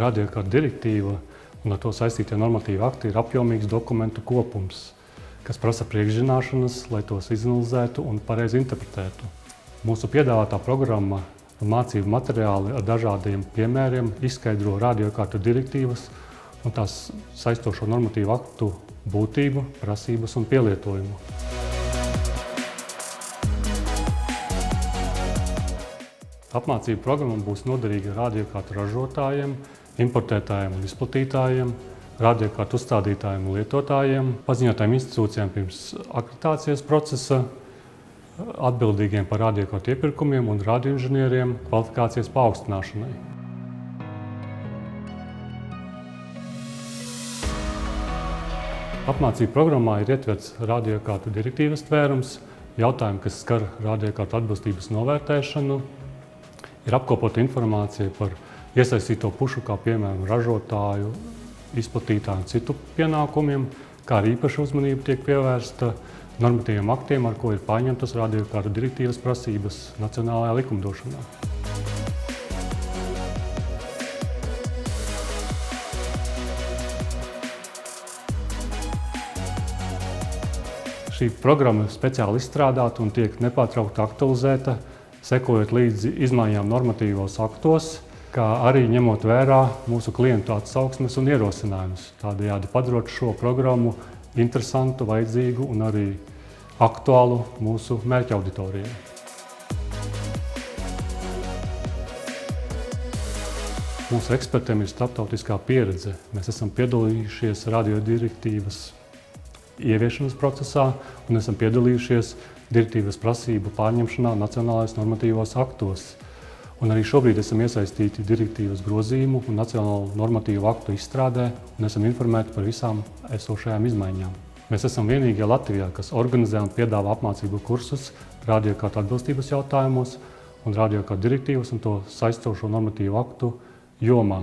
radiokārta direktīva un ar to saistītie normatīvi akti ir apjomīgs dokumentu kopums, kas prasa priekšzināšanas, lai tos izanalizētu un pareizi interpretētu. Mūsu piedāvātā programma un mācību materiāli ar dažādiem piemēriem izskaidro radiokārtu direktīvas un tās saistošo normatīvu aktu būtību, prasības un pielietojumu. Apmācību programma būs noderīga radiokārtu ražotājiem, importētājiem un izplatītājiem, radiokārtu uzstādītājiem un lietotājiem, paziņotājiem institūcijām pirms akreditācijas procesa, atbildīgiem par radiokārtu iepirkumiem un radioinženieriem kvalifikācijas paaugstināšanai. Apmācību programmā ir ietverts radiokārtu direktīvas tvērums, jautājumi, kas skar radiokārtu atbilstības novērtēšanu, ir apkopota informācija par iesaistīto pušu, kā piemēram ražotāju, izplatītāju un citu pienākumiem, kā arī īpaša uzmanība tiek pievērsta normatīviem aktiem, ar ko ir paņemtas radiokārtu direktīvas prasības nacionālajā likumdošanā. Šī programma ir speciāli izstrādāta un tiek nepārtraukti aktualizēta, sekojot līdzi izmaiņām normatīvos aktos, kā arī ņemot vērā mūsu klientu atsauksmes un ierosinājumus, tādējādi padarot šo programmu interesantu, vajadzīgu un arī aktuālu mūsu mērķa auditorijai. Mūsu ekspertiem ir starptautiskā pieredze. Mēs esam piedalījušies radiodirektīvas ieviešanas procesā un esam piedalījušies direktīvas prasību pārņemšanā nacionālajos normatīvos aktos. Un arī šobrīd esam iesaistīti direktīvas grozījumu un nacionālo normatīvu aktu izstrādē un esam informēti par visām esošajām izmaiņām. Mēs esam vienīgie Latvijā, kas organizē un piedāvā apmācību kursus radiokārtu atbilstības jautājumos un radiokārtu direktīvas un to saistošo normatīvu aktu jomā.